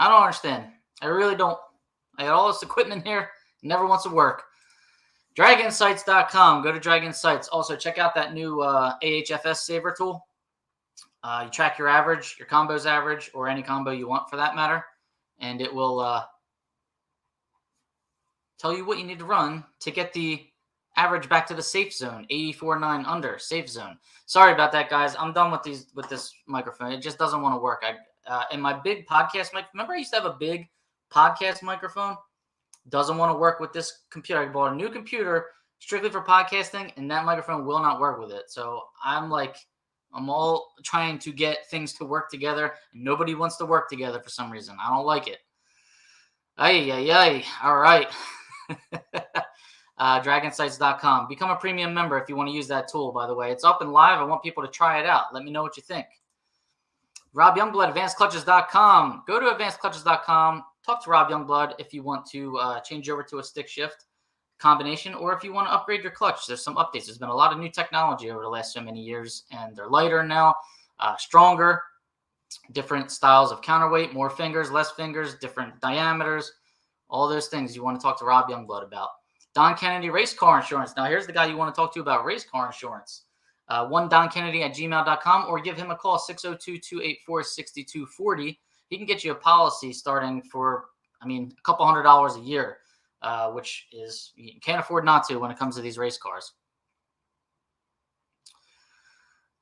I don't understand. I really don't. I got all this equipment here. Never wants to work. DragInsights.com. Go to Drag Insights. Also, check out that new AHFS saver tool. You track your average, your combo's average, or any combo you want for that matter. And it will tell you what you need to run to get the average back to the safe zone. 84.9 under, safe zone. Sorry about that, guys. I'm done with this microphone. It just doesn't want to work. And my big podcast mic. Remember I used to have a big podcast microphone? Doesn't want to work with this computer. I bought a new computer strictly for podcasting, and that microphone will not work with it. So I'm all trying to get things to work together, and nobody wants to work together for some reason. I don't like it. Ay. All right. DragInsights.com. Become a premium member if you want to use that tool, by the way. It's up and live. I want people to try it out. Let me know what you think. Rob Youngblood, AdvancedClutches.com. Go to AdvancedClutches.com. Talk to Rob Youngblood if you want to change over to a stick shift combination, or if you want to upgrade your clutch. There's some updates. There's been a lot of new technology over the last so many years, and they're lighter now, stronger, different styles of counterweight, more fingers, less fingers, different diameters, all those things you want to talk to Rob Youngblood about. Don Kennedy Race Car Insurance. Now, here's the guy you want to talk to about race car insurance. DonKennedy@gmail.com, or give him a call, 602-284-6240. He can get you a policy starting for, a couple $100 a year, which is, you can't afford not to when it comes to these race cars.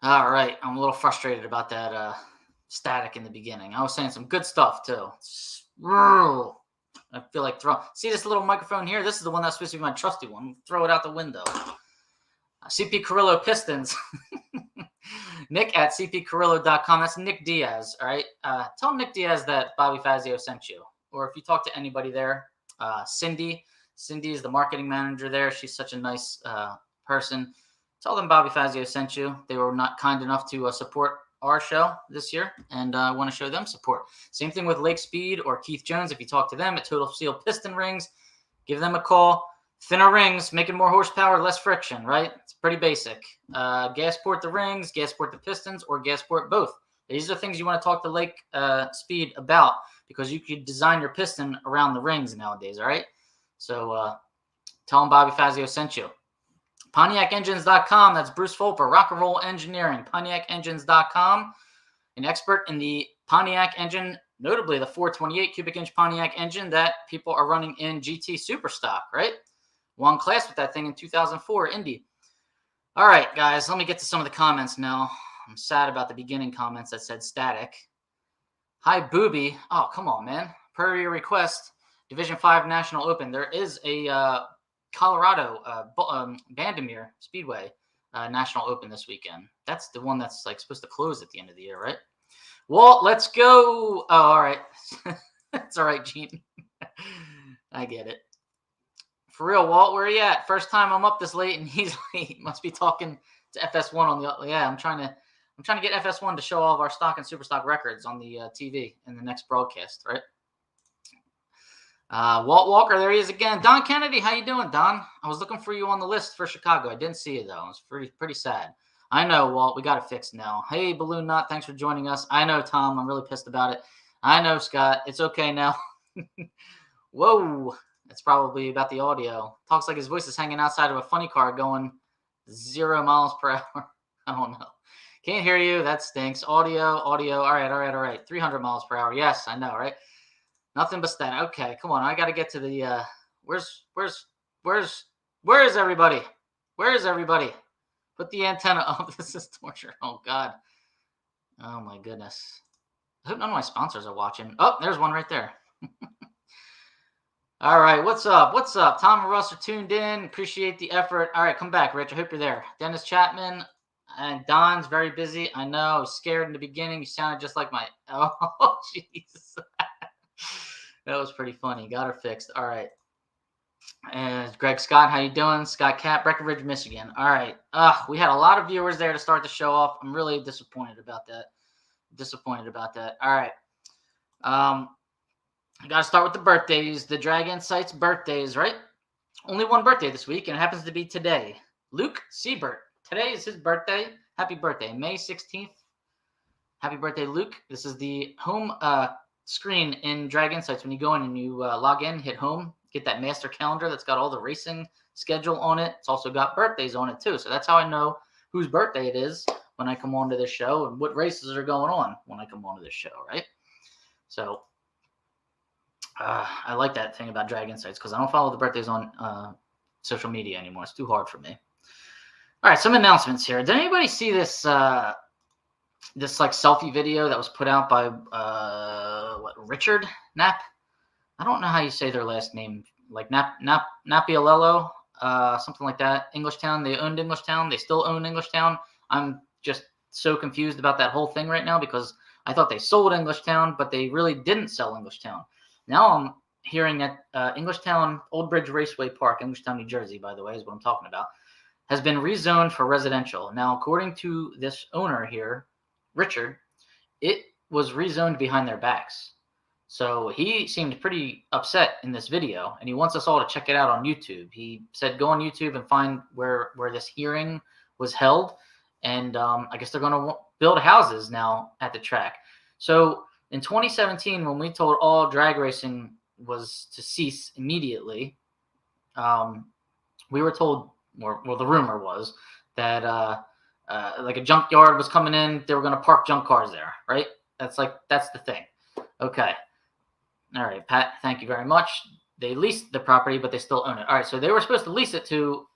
All right. I'm a little frustrated about that static in the beginning. I was saying some good stuff, too. I feel like throwing. See this little microphone here? This is the one that's supposed to be my trusty one. Throw it out the window. CP Carrillo Pistons. Nick at cpcarrillo.com. That's Nick Diaz. All right. Tell Nick Diaz that Bobby Fazio sent you. Or if you talk to anybody there, Cindy. Cindy is the marketing manager there. She's such a nice person. Tell them Bobby Fazio sent you. They were not kind enough to support our show this year, and I want to show them support. Same thing with Lake Speed or Keith Jones. If you talk to them at Total Seal Piston Rings, give them a call. Thinner rings, making more horsepower, less friction, right? It's pretty basic. Gasport the rings, gasport the pistons, or gasport both. These are things you want to talk to Lake Speed about, because you could design your piston around the rings nowadays, all right? So tell them Bobby Fazio sent you. PontiacEngines.com. That's Bruce Folper, Rock and Roll Engineering. PontiacEngines.com. An expert in the Pontiac engine, notably the 428 cubic inch Pontiac engine that people are running in GT Superstock, right? Won class with that thing in 2004, Indy. All right, guys, let me get to some of the comments now. I'm sad about the beginning comments that said static. Hi, Booby. Oh, come on, man. Per your request, Division 5 National Open. There is a Colorado Bandimere Speedway National Open this weekend. That's the one that's supposed to close at the end of the year, right? Walt, let's go. Oh, all right. That's all right, Gene. I get it. For real, Walt, where are you at? First time I'm up this late and he's late. Must be talking to FS1 on the. Yeah, I'm trying to get FS1 to show all of our stock and super stock records on the TV in the next broadcast, right? Walt Walker, there he is again. Don Kennedy, how you doing, Don? I was looking for you on the list for Chicago. I didn't see you though. It was pretty sad. I know, Walt. We got it fixed now. Hey, Balloon Nut, thanks for joining us. I know, Tom. I'm really pissed about it. I know, Scott. It's okay now. Whoa. It's probably about the audio. Talks like his voice is hanging outside of a funny car going 0 miles per hour. I don't know. Can't hear you. That stinks. Audio. All right. 300 miles per hour. Yes, I know, right? Nothing but that. Okay, come on. I got to get to the where is everybody? Where is everybody? Put the antenna up. This is torture. Oh God. Oh my goodness. I hope none of my sponsors are watching. Oh, there's one right there. All right, what's up? Tom and Russ are tuned in. Appreciate the effort. All right, come back, Rich. I hope you're there. Dennis Chapman and Don's very busy. I know. I was scared in the beginning. You sounded just like my. Oh, jeez. That was pretty funny. Got her fixed. All right. And Greg Scott, how you doing? Scott Cap, Breckenridge, Michigan. All right. We had a lot of viewers there to start the show off. I'm really disappointed about that. All right. I got to start with the birthdays. The Drag Insights birthdays, right? Only one birthday this week, and it happens to be today. Luke Siebert. Today is his birthday. Happy birthday. May 16th. Happy birthday, Luke. This is the home screen in Drag Insights when you go in and you log in, hit home, get that master calendar that's got all the racing schedule on it. It's also got birthdays on it too. So that's how I know whose birthday it is when I come onto this show and what races are going on when I come onto this show, right? So I like that thing about Drag Insights because I don't follow the birthdays on social media anymore. It's too hard for me. All right, some announcements here. Did anybody see this this like selfie video that was put out by Richard Knapp? I don't know how you say their last name, like Napialello, something like that. Englishtown. They owned Englishtown. They still own Englishtown. I'm just so confused about that whole thing right now because I thought they sold Englishtown, but they really didn't sell Englishtown. Now I'm hearing that Englishtown, Old Bridge Raceway Park, Englishtown, New Jersey, by the way, is what I'm talking about, has been rezoned for residential. Now, according to this owner here, Richard, it was rezoned behind their backs. So he seemed pretty upset in this video, and he wants us all to check it out on YouTube. He said go on YouTube and find where this hearing was held, and I guess they're going to build houses now at the track. So in 2017, when we told all drag racing was to cease immediately, we were told, well, the rumor was that like a junkyard was coming in. They were going to park junk cars there, right? That's the thing. Okay. All right, Pat, thank you very much. They leased the property, but they still own it. All right, so they were supposed to lease it to,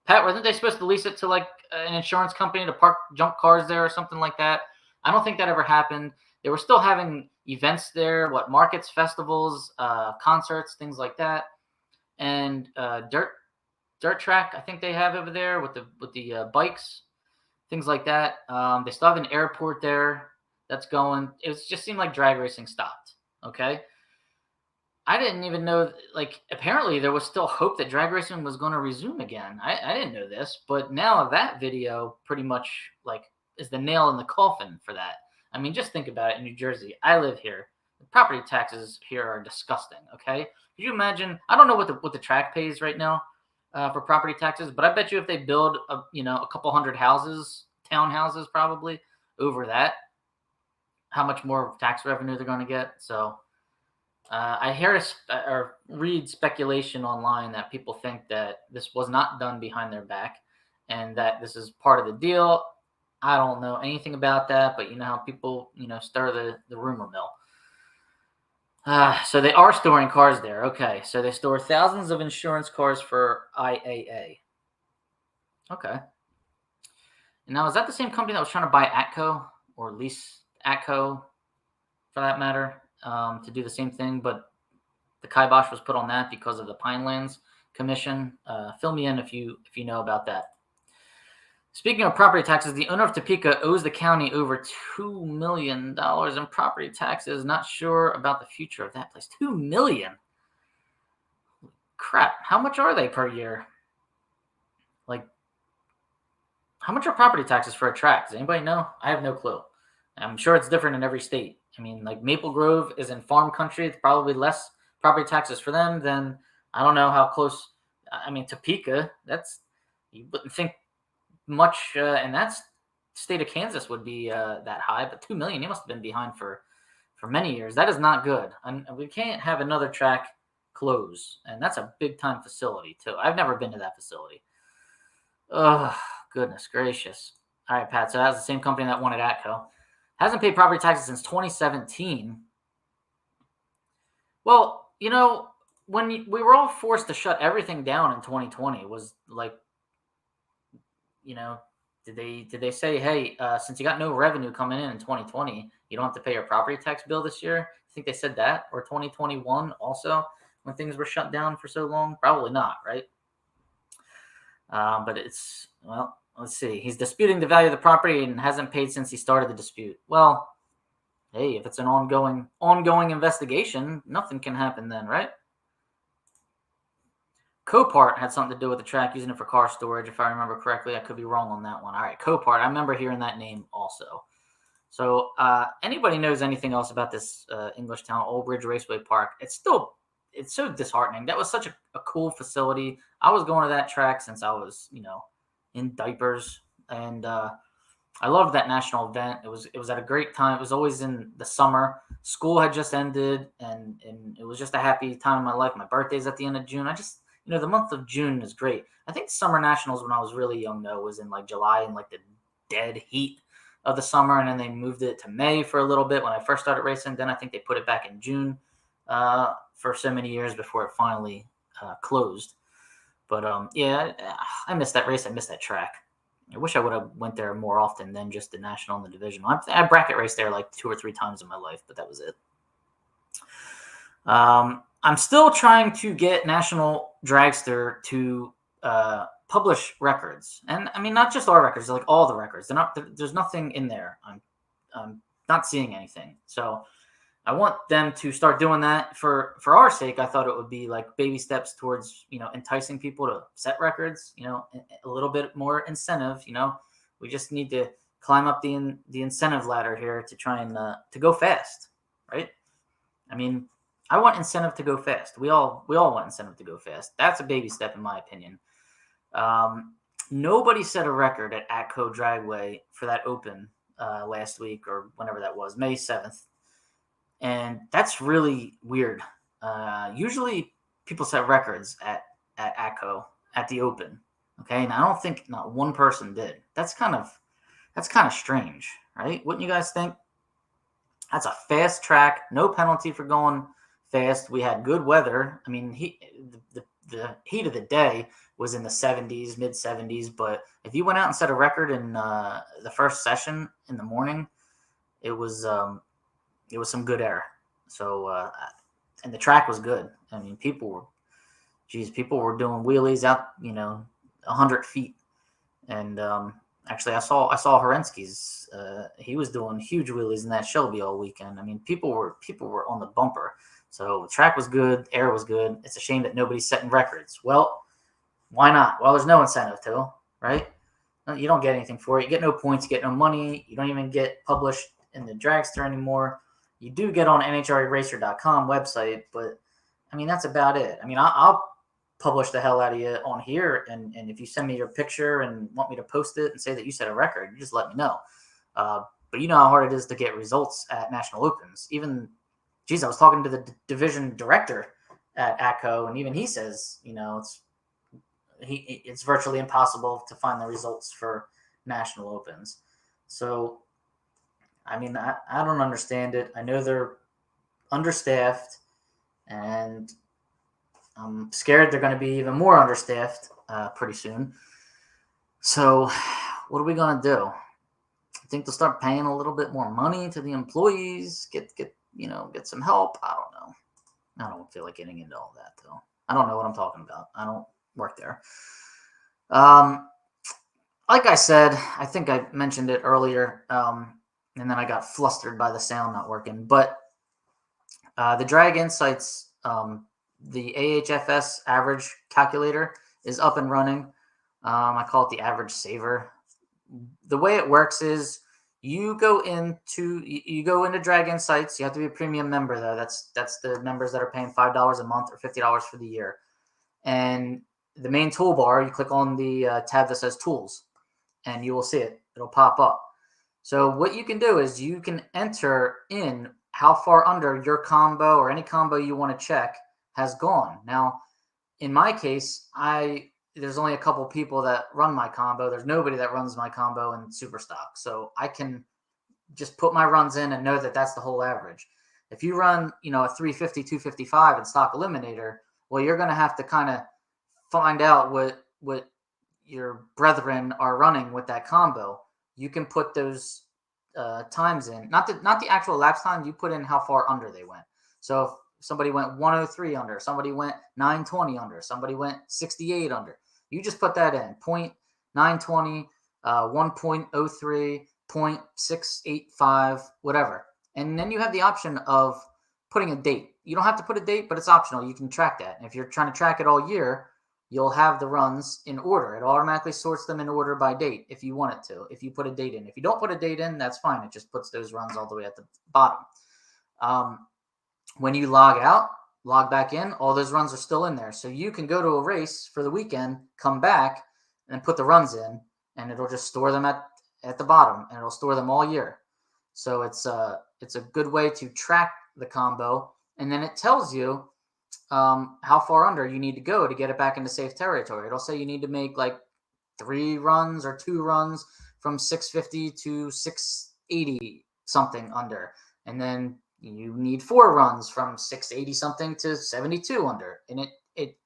Pat, wasn't they supposed to lease it to like an insurance company to park junk cars there or something like that? I don't think that ever happened. They were still having events there, markets, festivals, concerts, things like that. And dirt track, I think they have over there with the bikes, things like that. They still have an airport there that's going. It just seemed like drag racing stopped. Okay. I didn't even know, like, apparently there was still hope that drag racing was going to resume again. I didn't know this, but now that video pretty much, like, is the nail in the coffin for that. I mean, just think about it in New Jersey. I live here. The property taxes here are disgusting, okay? Could you imagine? I don't know what the track pays right now for property taxes, but I bet you if they build, a couple hundred houses, townhouses probably, over that, how much more tax revenue they're going to get. So I hear or read speculation online that people think that this was not done behind their back and that this is part of the deal. I don't know anything about that, but you know how people, stir the rumor mill. So they are storing cars there. Okay, so they store thousands of insurance cars for IAA. Okay. And now, is that the same company that was trying to buy Atco or lease Atco, for that matter, to do the same thing, but the kibosh was put on that because of the Pinelands Commission? Fill me in if you know about that. Speaking of property taxes, the owner of Topeka owes the county over $2 million in property taxes. Not sure about the future of that place. $2 million? Crap. How much are they per year? Like, how much are property taxes for a track? Does anybody know? I have no clue. I'm sure it's different in every state. I mean, like Maple Grove is in farm country. It's probably less property taxes for them than, I don't know how close. I mean, Topeka, you wouldn't think much in that state of Kansas would be that high, but $2 million, you must have been behind for many years. That is not good. And we can't have another track close, and that's a big time facility too. I've never been to that facility. Oh, goodness gracious. All right, Pat, so that's the same company that wanted Atco. Hasn't paid property taxes since 2017. Well, when we were all forced to shut everything down in 2020, it was like, did they say, hey, since you got no revenue coming in 2020, you don't have to pay your property tax bill this year? I think they said that, or 2021 also, when things were shut down for so long? Probably not, right? But let's see. He's disputing the value of the property and hasn't paid since he started the dispute. Well, hey, if it's an ongoing investigation, nothing can happen then, right? Copart had something to do with the track, using it for car storage, if I remember correctly. I could be wrong on that one. All right, Copart. I remember hearing that name also. So anybody knows anything else about this Englishtown Old Bridge Raceway Park? It's so disheartening. That was such a cool facility. I was going to that track since I was, in diapers. And I loved that national event. It was at a great time. It was always in the summer. School had just ended, and it was just a happy time in my life. My birthday's at the end of June. I just, the month of June is great. I think summer nationals when I was really young though was in like July and like the dead heat of the summer, and then they moved it to May for a little bit when I first started racing. Then I think they put it back in June for so many years before it finally closed. But yeah, I missed that race. I missed that track. I wish I would have went there more often than just the national and the divisional. I bracket raced there like 2 or 3 times in my life, but that was it. I'm still trying to get National Dragster to publish records, and I mean not just our records, like all the records. There's nothing in there. I'm not seeing anything. So I want them to start doing that for our sake. I thought it would be like baby steps towards, enticing people to set records, a little bit more incentive, we just need to climb up the incentive ladder here to try and to go fast. Right. I mean, I want incentive to go fast. We all want incentive to go fast. That's a baby step in my opinion. Nobody set a record at ATCO Dragway for that open last week or whenever that was, May 7th. And that's really weird. Usually people set records at ATCO at the open. Okay. And I don't think not one person did. That's kind of strange, right? Wouldn't you guys think? That's a fast track, no penalty for going fast. We had good weather. I mean, the heat of the day was in the 70s, mid 70s. But if you went out and set a record in the first session in the morning, it was some good air. So, and the track was good. I mean, people were doing wheelies out, 100 feet. And actually, I saw Horensky's. He was doing huge wheelies in that Shelby all weekend. I mean, people were on the bumper. So the track was good, air was good. It's a shame that nobody's setting records. Well, why not? Well, there's no incentive to, right? You don't get anything for it. You get no points. You get no money. You don't even get published in the dragster anymore. You do get on NHRAracer.com website, but I mean, that's about it. I mean, I'll publish the hell out of you on here, and if you send me your picture and want me to post it and say that you set a record, you just let me know. But you know how hard it is to get results at National Opens. Even, I was talking to the division director at ATCO, and even he says, it's virtually impossible to find the results for National Opens. So, I mean, I don't understand it. I know they're understaffed, and I'm scared they're going to be even more understaffed pretty soon. So what are we going to do? I think they'll start paying a little bit more money to the employees, get some help. I don't know. I don't feel like getting into all that, though. I don't know what I'm talking about. I don't work there. Like I said, I think I mentioned it earlier, and then I got flustered by the sound not working. But the Drag Insights, the AHFS average calculator is up and running. I call it the average saver. The way it works is you go into Drag Insights. You have to be a premium member, though. That's the members that are paying $5 a month or $50 for the year. And the main toolbar, you click on the tab that says Tools, and you will see it. It'll pop up. So what you can do is you can enter in how far under your combo or any combo you want to check has gone. Now, in my case, there's only a couple people that run my combo. There's nobody that runs my combo in Superstock. So I can just put my runs in and know that that's the whole average. If you run, a 350, 255 in Stock Eliminator, well, you're going to have to kind of find out what your brethren are running with that combo. You can put those times in, not the actual lapse time. You put in how far under they went. So if somebody went 103 under, somebody went 920 under, somebody went 68 under, you just put that in 0.920, 1.03, 0.685, whatever. And then you have the option of putting a date. You don't have to put a date, but it's optional. You can track that. And if you're trying to track it all year, you'll have the runs in order. It automatically sorts them in order by date if you want it to, if you put a date in. If you don't put a date in, that's fine. It just puts those runs all the way at the bottom. When you log out, log back in, all those runs are still in there. So you can go to a race for the weekend, come back, and put the runs in, and it'll just store them at at the bottom, and it'll store them all year. So it's a good way to track the combo, and then it tells you how far under you need to go to get it back into safe territory. It'll say you need to make like 3 runs or 2 runs from 650 to 680 something under, and then you need 4 runs from 680 something to 72 under, and it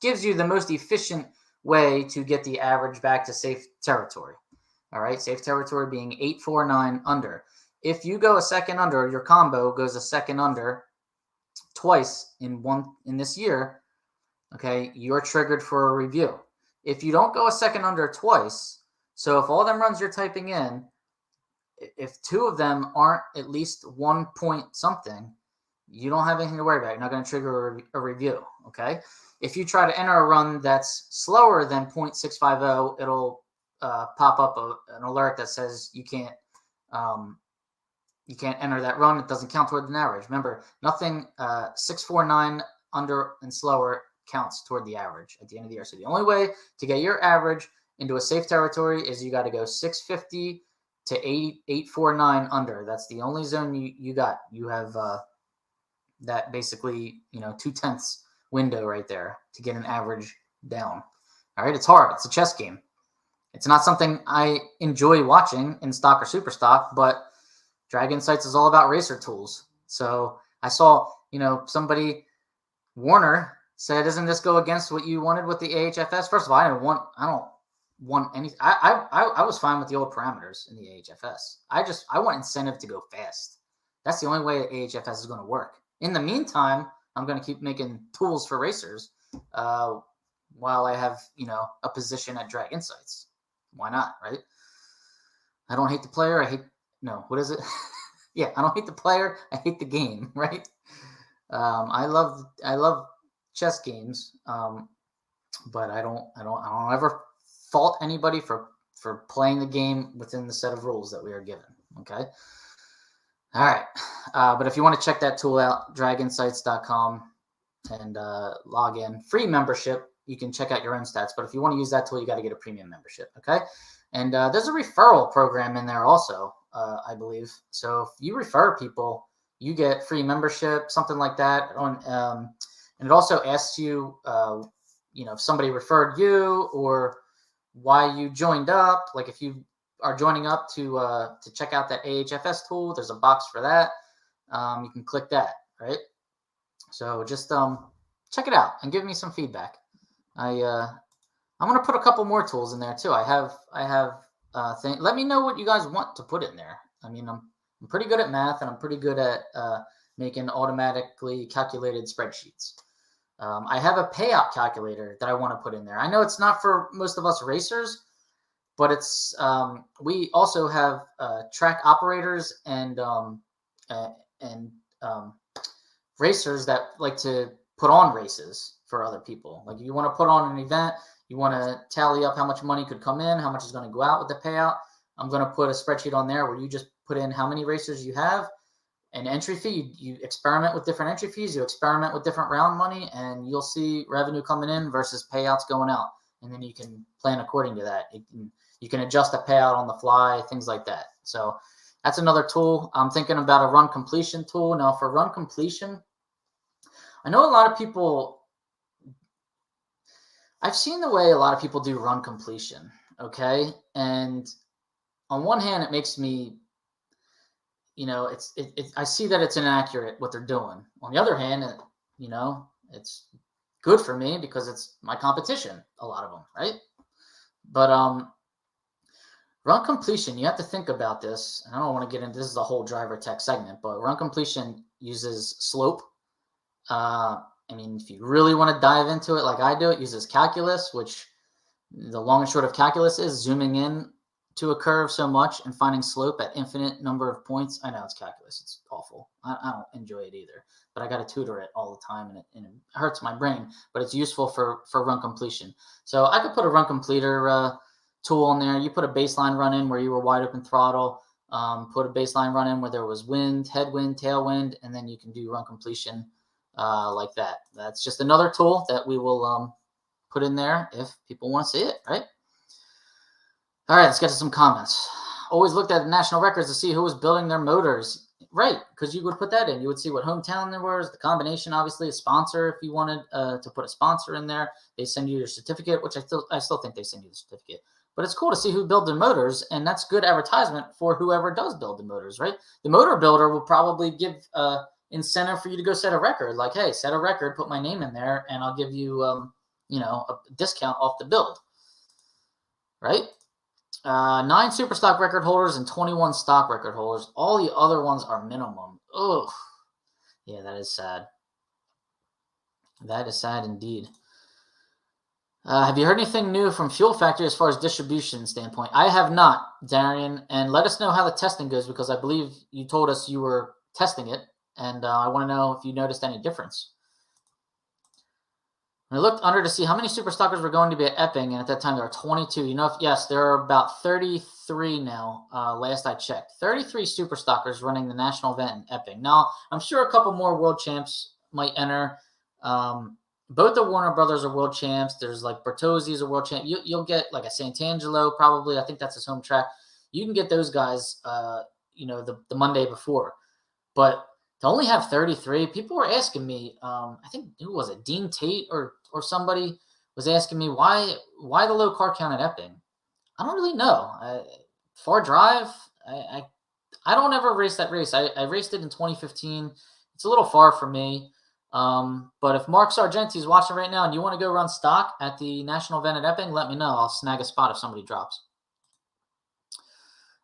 gives you the most efficient way to get the average back to safe territory. All right, safe territory being 849 under. If you go a second under, your combo goes a second under twice in this year, okay, you're triggered for a review. If you don't go a second under twice, so if all them runs you're typing in, if 2 of them aren't at least 1 point something, you don't have anything to worry about. You're not going to trigger a review, okay? If you try to enter a run that's slower than 0.650, it'll pop up an alert that says you can't enter that run. It doesn't count toward an average. Remember, nothing 649 under and slower counts toward the average at the end of the year. So the only way to get your average into a safe territory is you got to go 650 to 849 under. That's the only zone you got. You have that basically 2/10 window right there to get an average down. All right, it's hard. It's a chess game. It's not something I enjoy watching in stock or super stock, but Drag Insights is all about racer tools. So I saw, somebody, Warner, said, "Doesn't this go against what you wanted with the AHFS?" First of all, I don't want any. I was fine with the old parameters in the AHFS. I want incentive to go fast. That's the only way the AHFS is going to work. In the meantime, I'm going to keep making tools for racers while I have a position at Drag Insights. Why not, right? I don't hate the player. What is it? Yeah, I don't hate the player. I hate the game, right? I love chess games, but I don't ever fault anybody for playing the game within the set of rules that we are given. Okay. All right. But if you want to check that tool out, draginsights.com and log in. Free membership. You can check out your own stats. But if you want to use that tool, you got to get a premium membership. Okay. And there's a referral program in there also, I believe. So if you refer people, you get free membership, something like that. And it also asks you, if somebody referred you or why you joined up. Like if you are joining up to check out that AHFS tool, there's a box for that. You can click that, right? So just check it out and give me some feedback. I'm going to put a couple more tools in there too. I have things. Let me know what you guys want to put in there. I mean, I'm pretty good at math and I'm pretty good at making automatically calculated spreadsheets. I have a payout calculator that I want to put in there. I know it's not for most of us racers, but it's we also have track operators and racers that like to put on races for other people. Like if you want to put on an event, you want to tally up how much money could come in, how much is going to go out with the payout. I'm going to put a spreadsheet on there where you just put in how many racers you have, an entry fee. You experiment with different entry fees. You experiment with different round money, and you'll see revenue coming in versus payouts going out. And then you can plan according to that. You can adjust the payout on the fly, things like that. So that's another tool. I'm thinking about a run completion tool. Now for run completion, I know a lot of people, I've seen the way a lot of people do run completion, okay? And on one hand, it makes me, I see that it's inaccurate what they're doing. On the other hand, it's good for me because it's my competition, a lot of them, right? But run completion, you have to think about this. And I don't want to get into this is a whole driver tech segment, but run completion uses slope. If you really want to dive into it like I do, it uses calculus, which the long and short of calculus is zooming in to a curve so much and finding slope at infinite number of points. I know it's calculus. It's awful. I don't enjoy it either, but I got to tutor it all the time and it hurts my brain, but it's useful for run completion. So I could put a run completer tool in there. You put a baseline run in where you were wide open throttle, put a baseline run in where there was wind, headwind, tailwind, and then you can do run completion like that. That's just another tool that we will put in there if people want to see it, right? All right, let's get to some comments. always looked at the national records to see who was building their motors. Right, because you would put that in. You would see what hometown there was, the combination, obviously, a sponsor if you wanted to put a sponsor in there. They send you your certificate, which I still think they send you the certificate. But it's cool to see who built the motors, and that's good advertisement for whoever does build the motors, right? The motor builder will probably give incentive for you to go set a record. Like, hey, set a record, put my name in there, and I'll give you, a discount off the build, right? 9 super stock record holders and 21 stock record holders. All the other ones are minimum. Ugh. Yeah, that is sad. That is sad indeed. Have you heard anything new from Fuel Factory as far as distribution standpoint? I have not, Darian. And let us know how the testing goes, because I believe you told us you were testing it. And I want to know if you noticed any difference. I looked under to see how many super stockers were going to be at Epping, and at that time there were 22. Yes, there are about 33 now, last I checked. 33 super stockers running the national event in Epping. Now, I'm sure a couple more world champs might enter. Both the Warner brothers are world champs. There's like Bertozzi is a world champ. You'll get like a Santangelo probably. I think that's his home track. You can get those guys, the Monday before. But to only have 33, people were asking me, I think, who was it? Dean Tate or somebody was asking me why the low car count at Epping. I don't really know. Far drive. I don't ever race that race. I raced it in 2015. It's a little far for me. But if Mark Sargenti is watching right now and you want to go run stock at the national event at Epping, let me know. I'll snag a spot if somebody drops.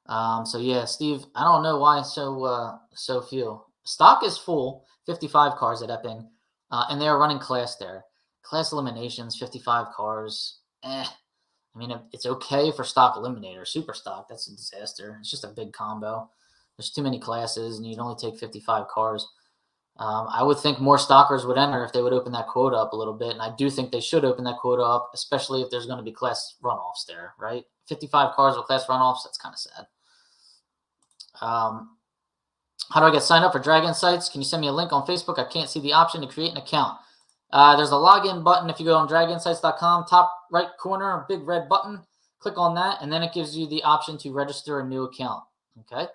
So yeah, Steve, I don't know why so few. Stock is full, 55 cars at Epping, and they are running class there. Class eliminations, 55 cars. I mean, it's okay for stock eliminator. Super stock, that's a disaster. It's just a big combo. There's too many classes, and you'd only take 55 cars. I would think more stockers would enter if they would open that quota up a little bit, and I do think they should open that quota up, especially if there's going to be class runoffs there, right? 55 cars with class runoffs, that's kind of sad. How do I get signed up for Drag Insights? Can you send me a link on Facebook? I can't see the option to create an account. There's a login button if you go on draginsights.com, top right corner, a big red button. Click on that, and then it gives you the option to register a new account. Okay?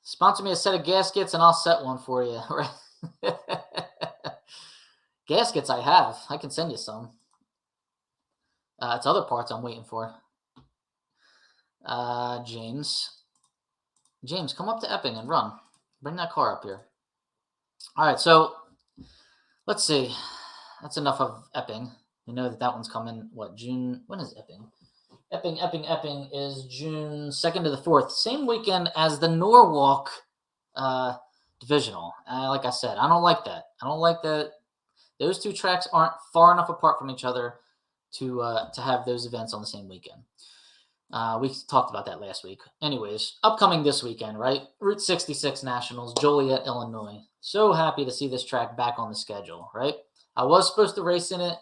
Sponsor me a set of gaskets, and I'll set one for you. Right? Gaskets I have. I can send you some. It's other parts I'm waiting for. James, come up to Epping and run. Bring that car up here. All right, so let's see. That's enough of Epping. We know that one's coming, June? When is Epping? Epping is June 2nd to the 4th. Same weekend as the Norwalk Divisional. Like I said, I don't like that. I don't like that. Those two tracks aren't far enough apart from each other to have those events on the same weekend. We talked about that last week. Anyways, upcoming this weekend, right? Route 66 Nationals, Joliet, Illinois. So happy to see this track back on the schedule, right? I was supposed to race in it.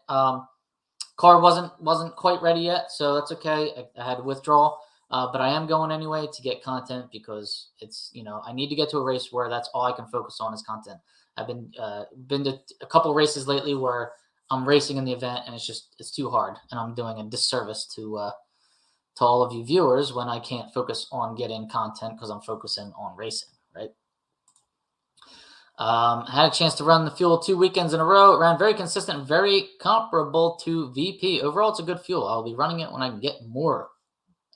Car wasn't quite ready yet, so that's okay. I had to withdraw, but I am going anyway to get content because it's, I need to get to a race where that's all I can focus on is content. I've been to a couple races lately where I'm racing in the event and it's too hard, and I'm doing a disservice to all of you viewers when I can't focus on getting content because I'm focusing on racing, right? I had a chance to run the fuel 2 weekends in a row. It ran very consistent, very comparable to VP. Overall, it's a good fuel. I'll be running it when I can get more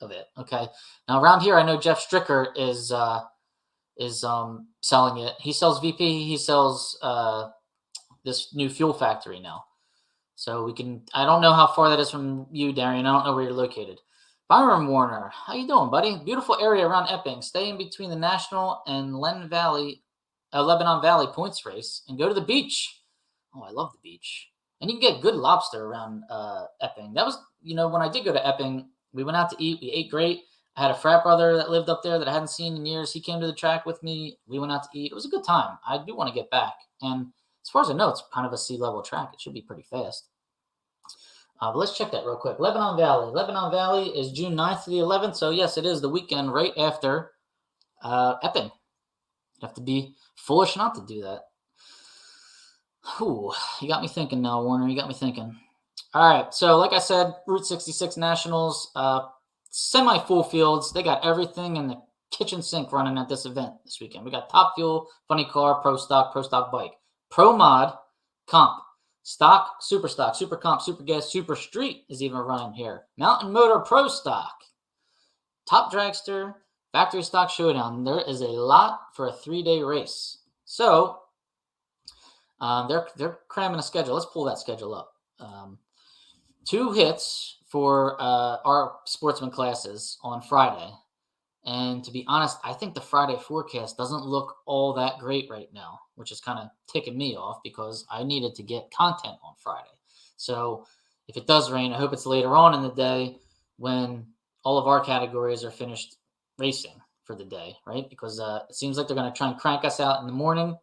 of it. Okay. Now around here, I know Jeff Stricker is selling it. He sells VP. He sells this new Fuel Factory now. So I don't know how far that is from you, Darian. I don't know where you're located. Byron Warner, how you doing, buddy? Beautiful area around Epping. Stay in between the National and Lebanon Valley points race and go to the beach. Oh, I love the beach. And you can get good lobster around Epping. That was, when I did go to Epping, we went out to eat. We ate great. I had a frat brother that lived up there that I hadn't seen in years. He came to the track with me. We went out to eat. It was a good time. I do want to get back. And as far as I know, it's kind of a sea-level track. It should be pretty fast. But let's check that real quick. Lebanon Valley is June 9th to the 11th. So, yes, it is the weekend right after Epping. You have to be foolish not to do that. Ooh, you got me thinking now, Warner. You got me thinking. All right. So, like I said, Route 66 Nationals, semi-full fields. They got everything in the kitchen sink running at this event this weekend. We got Top Fuel, Funny Car, Pro Stock Bike, Pro Mod, Comp, Stock, Super Comp, Super Gas, Super Street is even running here. Mountain Motor Pro Stock, Top Dragster, Factory Stock Showdown. There is a lot for a 3-day race. So they're cramming a schedule. Let's pull that schedule up. 2 hits for our sportsman classes on Friday. And to be honest, I think the Friday forecast doesn't look all that great right now, which is kind of ticking me off because I needed to get content on Friday. So if it does rain, I hope it's later on in the day when all of our categories are finished racing for the day, right? Because it seems like they're going to try and crank us out in the morning,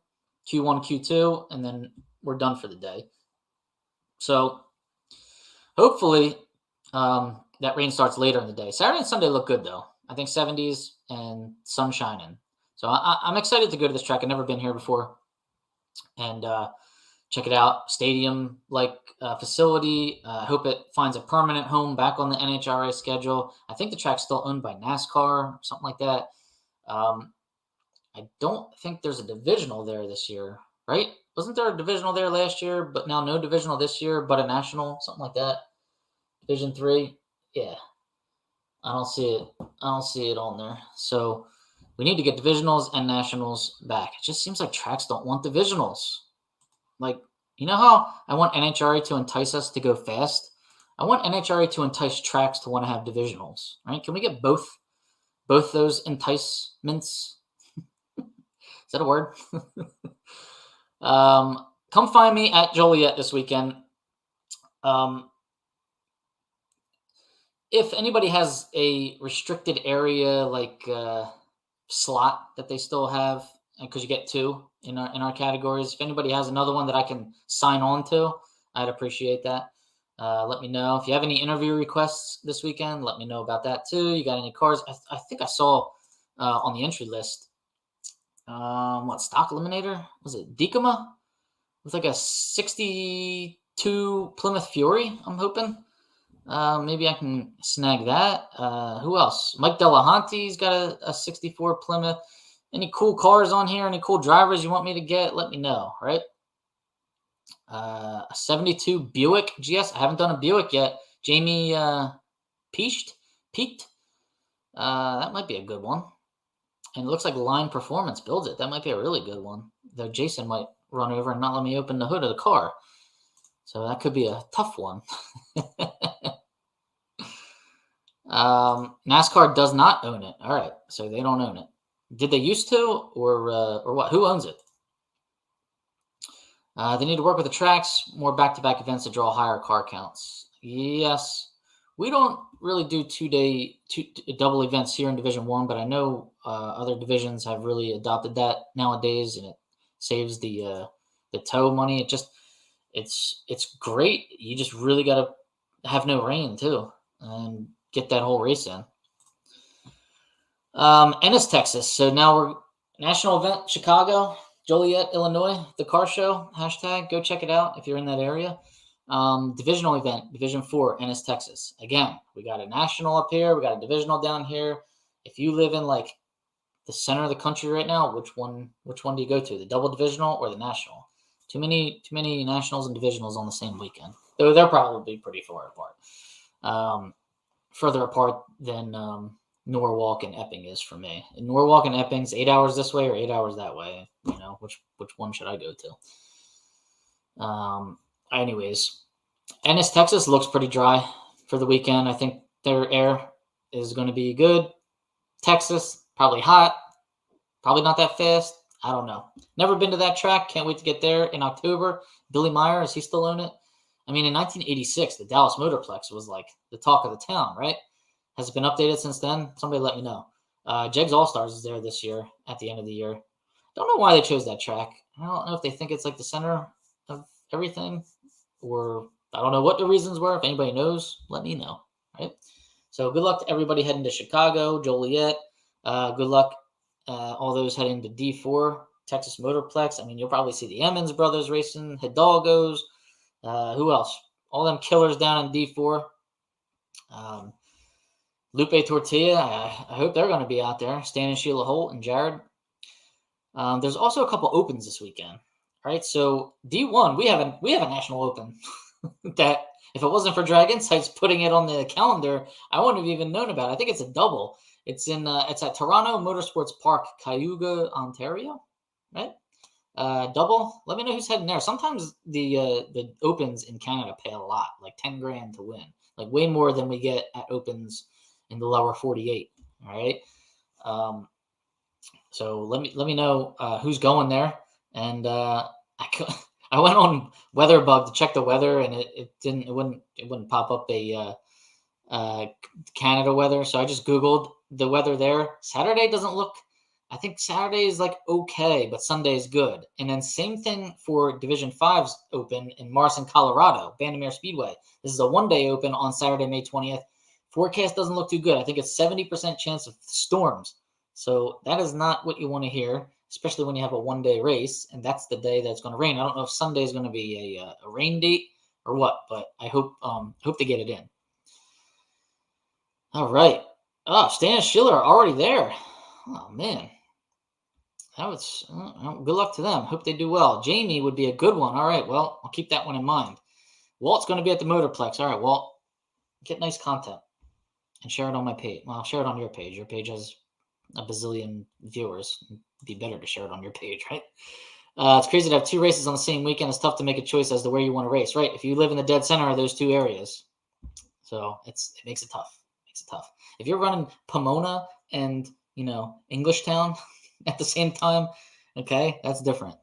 Q1, Q2, and then we're done for the day. So hopefully that rain starts later in the day. Saturday and Sunday look good, though. I think 70s and sun shining. So I'm excited to go to this track. I've never been here before. And check it out. Stadium-like facility. I hope it finds a permanent home back on the NHRA schedule. I think the track's still owned by NASCAR, something like that. I don't think there's a divisional there this year, right? Wasn't there a divisional there last year, but now no divisional this year, but a national, something like that? Division 3? Yeah. I don't see it on there. So we need to get divisionals and nationals back. It just seems like tracks don't want divisionals. Like, you know how I want NHRA to entice us to go fast? I want NHRA to entice tracks to want to have divisionals, right? Can we get both those enticements? Is that a word? Come find me at Joliet this weekend. If anybody has a restricted area like slot that they still have, because you get 2 in our categories, if anybody has another one that I can sign on to, I'd appreciate that. Let me know. If you have any interview requests this weekend, let me know about that too. You got any cars? I think I saw on the entry list, stock eliminator? Was it Decama? With like a 62 Plymouth Fury, I'm hoping. Maybe I can snag that. Who else? Mike Delahanty's got a 64 Plymouth. Any cool cars on here? Any cool drivers you want me to get? Let me know, right? A 72 Buick GS. I haven't done a Buick yet. Jamie Peaked. That might be a good one. And it looks like Line Performance builds it. That might be a really good one. Though Jason might run over and not let me open the hood of the car. So that could be a tough one. NASCAR does not own it. All right, so they don't own it. Did they used to, or what? Who owns it? They need to work with the tracks, more back-to-back events to draw higher car counts. Yes, we don't really do 2-day double events here in Division 1, but I know other divisions have really adopted that nowadays, and it saves the tow money. It's great. You just really got to have no rain too, and get that whole race in. Ennis, Texas. So now we're national event, Chicago, Joliet, Illinois, the car show, #. Go check it out if you're in that area. Divisional event, Division 4, Ennis, Texas. Again, we got a national up here. We got a divisional down here. If you live in like the center of the country right now, which one do you go to? The double divisional or the national? Too many nationals and divisionals on the same weekend. Though they're probably pretty far apart. Further apart than Norwalk and Epping is for me. In Norwalk and Epping's 8 hours this way or 8 hours that way. You know, which one should I go to? Anyways, Ennis, Texas looks pretty dry for the weekend. I think their air is going to be good. Texas, probably hot. Probably not that fast. I don't know. Never been to that track. Can't wait to get there in October. Billy Meyer, is he still own it? I mean, in 1986, the Dallas Motorplex was like the talk of the town, right? Has it been updated since then? Somebody let me know. JEGS All Stars is there this year at the end of the year. Don't know why they chose that track. I don't know if they think it's like the center of everything, or I don't know what the reasons were. If anybody knows, let me know, right? So good luck to everybody heading to Chicago, Joliet. Good luck all those heading to D4, Texas Motorplex. I mean, you'll probably see the Emmons brothers racing, Hidalgos. Who else? All them killers down in D4. Lupe Tortilla, I hope they're going to be out there. Stan and Sheila Holt and Jared. There's also a couple opens this weekend. All right, so D1, we have a national open that if it wasn't for Drag Insights putting it on the calendar, I wouldn't have even known about it. I think it's a double. It's at Toronto Motorsports Park, Cayuga, Ontario, right? Double. Let me know who's heading there. Sometimes the opens in Canada pay a lot, like 10 grand to win, like way more than we get at opens in the lower 48. All right. So let me know who's going there, and I went on WeatherBug to check the weather, and it wouldn't pop up a Canada weather, so I just Googled the weather there. Saturday doesn't look. I think Saturday is like okay, but Sunday is good. And then same thing for Division 5's open in Morrison, Colorado, Bandimere Speedway. This is a one-day open on Saturday, May 20th. Forecast doesn't look too good. I think it's 70% chance of storms. So that is not what you want to hear, especially when you have a one-day race, and that's the day that's going to rain. I don't know if Sunday is going to be a rain date or what, but I hope they get it in. All right. Oh, Stan and Schiller are already there. Oh, man. That was good luck to them. Hope they do well. Jamie would be a good one. All right. Well, I'll keep that one in mind. Walt's going to be at the Motorplex. All right, Walt. Get nice content and share it on my page. Well, I'll share it on your page. Your page has a bazillion viewers. It'd be better to share it on your page, right? It's crazy to have two races on the same weekend. It's tough to make a choice as to where you want to race, right? If you live in the dead center of those two areas. So it makes it tough. If you're running Pomona and, Englishtown at the same time, okay, that's different.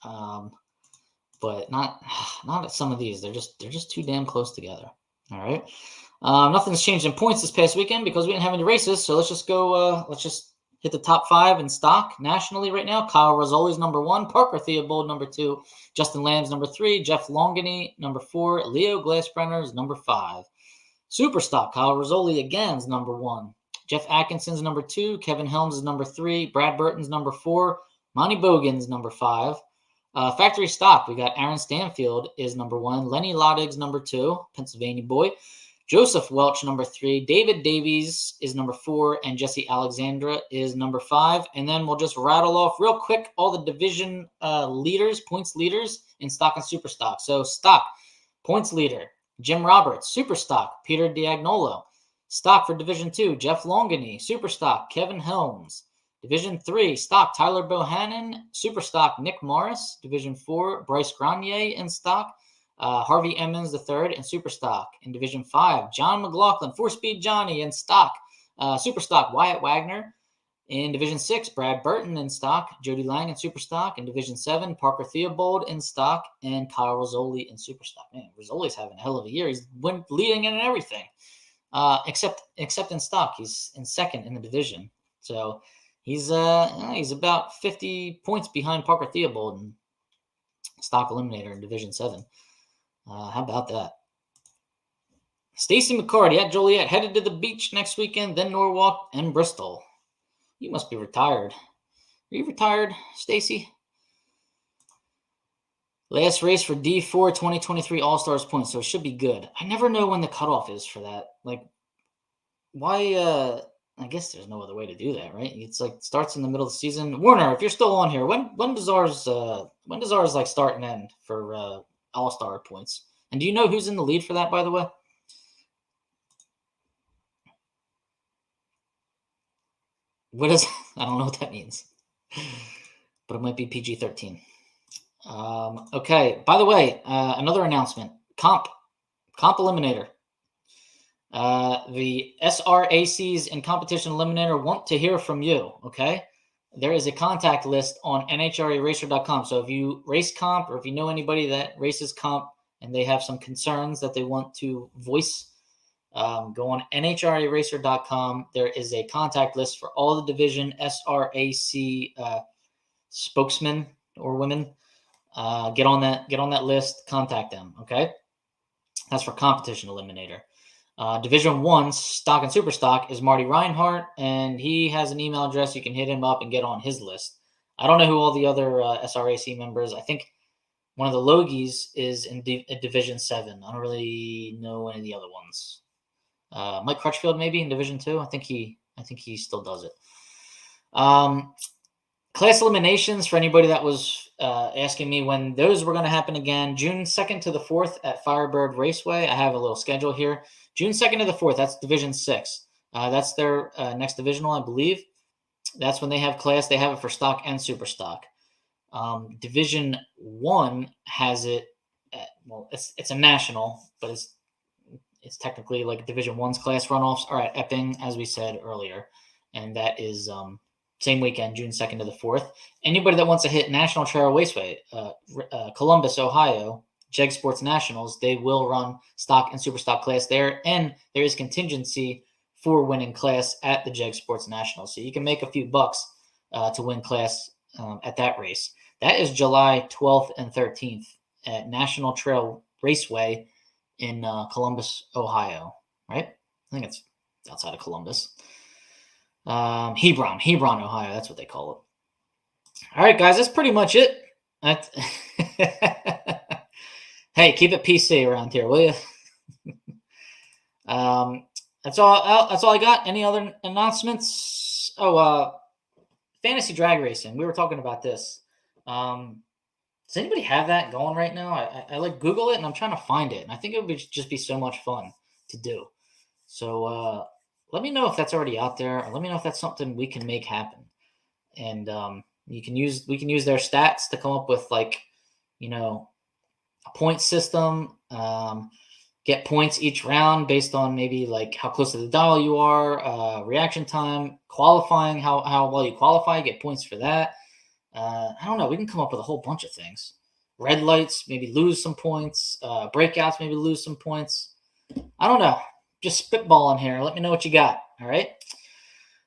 But not at some of these. They're just too damn close together. All right. Nothing's changed in points this past weekend because we didn't have any races. So let's just go. Let's just hit the top 5 in stock nationally right now. Kyle Rizzoli's number 1, Parker Theobald number 2, Justin Lamb's number 3, Jeff Longany number 4, Leo Glassbrenner's number 5. Super stock, Kyle Rizzoli again is number 1. Jeff Atkinson's number 2. Kevin Helms is number 3. Brad Burton's number 4. Monty Bogan's number 5. Factory stock, we got Aaron Stanfield is number 1. Lenny Lodig's number 2, Pennsylvania boy. Joseph Welch, number 3. David Davies is number 4. And Jesse Alexandra is number 5. And then we'll just rattle off real quick all the division points leaders in stock and super stock. So stock, points leader, Jim Roberts. Super stock, Peter Diagnolo. Stock for Division 2, Jeff Longany. Super stock, Kevin Helms. Division 3, stock, Tyler Bohannon. Super stock, Nick Morris. Division 4, Bryce Grenier in stock. Harvey Emmons III in super stock. In Division 5, John McLaughlin, 4-Speed Johnny in stock. Super stock, Wyatt Wagner. In Division 6, Brad Burton in stock. Jody Lang in super stock. In Division 7, Parker Theobald in stock. And Kyle Rizzoli in super stock. Man, Rizzoli's having a hell of a year. He's leading in everything. Except in stock. He's in second in the division. So he's about 50 points behind Parker Theobald in stock eliminator in Division 7. How about that? Stacy McCarty at Joliet, headed to the beach next weekend, then Norwalk and Bristol. You must be retired. Are you retired, Stacy? Last race for D4 2023 All Stars points, so it should be good. I never know when the cutoff is for that. Like, why? I guess there's no other way to do that, right? It's like starts in the middle of the season. Warner, if you're still on here, when does ours like start and end for All-Star points? And do you know who's in the lead for that, by the way? What is? I don't know what that means, but it might be PG-13. Okay. By the way, another announcement: comp eliminator. The SRACs and competition eliminator want to hear from you. Okay. There is a contact list on NHRAracer.com. So if you race comp or if you know anybody that races comp and they have some concerns that they want to voice, go on NHRAracer.com. There is a contact list for all the division SRAC spokesmen or women. Get on that list. Contact them. Okay. That's for competition eliminator. Division 1 stock and super stock is Marty Reinhardt, and he has an email address. You can hit him up and get on his list. I don't know who all the other SRAC members. I think one of the Logies is in Division 7. I don't really know any of the other ones. Mike Crutchfield maybe in Division 2. I think he still does it. Class eliminations, for anybody that was asking me when those were going to happen again, June 2nd to the 4th at Firebird Raceway. I have a little schedule here. June 2nd to the 4th, that's Division 6. That's their next divisional, I believe. That's when they have class. They have it for stock and super stock. Division 1 has it well, it's a national, but it's technically like Division 1's class runoffs are at Epping, as we said earlier, and that is same weekend, June 2nd to the 4th. Anybody that wants to hit National Trail Raceway, Columbus, Ohio, JEGS Sports Nationals, they will run stock and super stock class there, and there is contingency for winning class at the JEGS Sports Nationals, so you can make a few bucks to win class at that race. That is July 12th and 13th at National Trail Raceway in Columbus, Ohio, right? I think it's outside of Columbus. Hebron, Ohio. That's what they call it. All right, guys, that's pretty much it. Hey, keep it PC around here, will you? That's all. That's all I got. Any other announcements? Fantasy drag racing. We were talking about this. Does anybody have that going right now? I like Google it and I'm trying to find it, and I think it would just be so much fun to do. So let me know if that's already out there, or let me know if that's something we can make happen. And we can use their stats to come up with, like, a point system. Get points each round based on maybe like how close to the dial you are, reaction time, qualifying, how well you qualify, get points for that. I don't know. We can come up with a whole bunch of things. Red lights, maybe lose some points. Breakouts, maybe lose some points. I don't know. Just spitballing here. Let me know what you got. All right.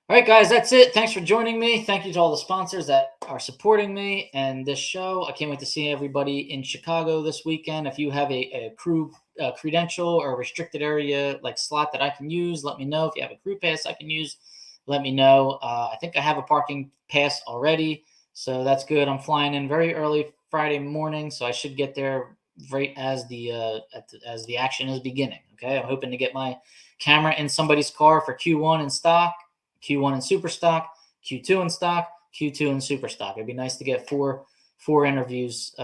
All right, guys, that's it. Thanks for joining me. Thank you to all the sponsors that are supporting me and this show. I can't wait to see everybody in Chicago this weekend. If you have a crew credential or a restricted area like slot that I can use, let me know. If you have a crew pass I can use, let me know. I think I have a parking pass already, so that's good. I'm flying in very early Friday morning, so I should get there right as the action is beginning. Okay, I'm hoping to get my camera in somebody's car for Q1 in stock, Q1 in super stock, Q2 in stock, Q2 in super stock. It'd be nice to get four interviews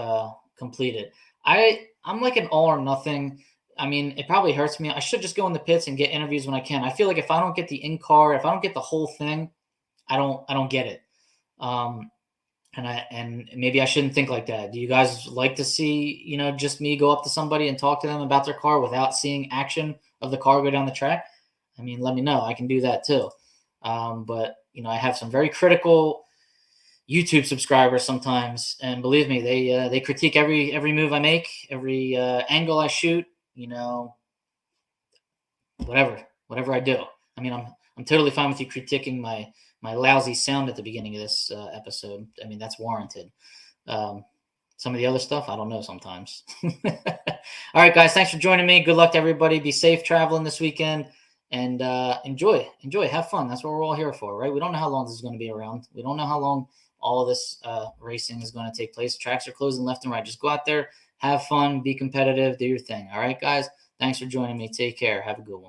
completed. I'm like an all or nothing. I mean, it probably hurts me. I should just go in the pits and get interviews when I can. I feel like if I don't get the in-car, if I don't get the whole thing, I don't get it. And maybe I shouldn't think like that. Do you guys like to see, just me go up to somebody and talk to them about their car without seeing action of the car go down the track? I mean, let me know. I can do that too. But I have some very critical YouTube subscribers sometimes, and believe me, they critique every move I make, every angle I shoot, whatever I do. I mean, I'm totally fine with you critiquing my lousy sound at the beginning of this episode. I mean, that's warranted. Some of the other stuff, I don't know sometimes. All right, guys, thanks for joining me. Good luck to everybody. Be safe traveling this weekend, and enjoy, have fun. That's what we're all here for, right? We don't know how long this is going to be around. We don't know how long all of this racing is going to take place. Tracks are closing left and right. Just go out there, have fun, be competitive, do your thing. All right, guys, thanks for joining me. Take care. Have a good one.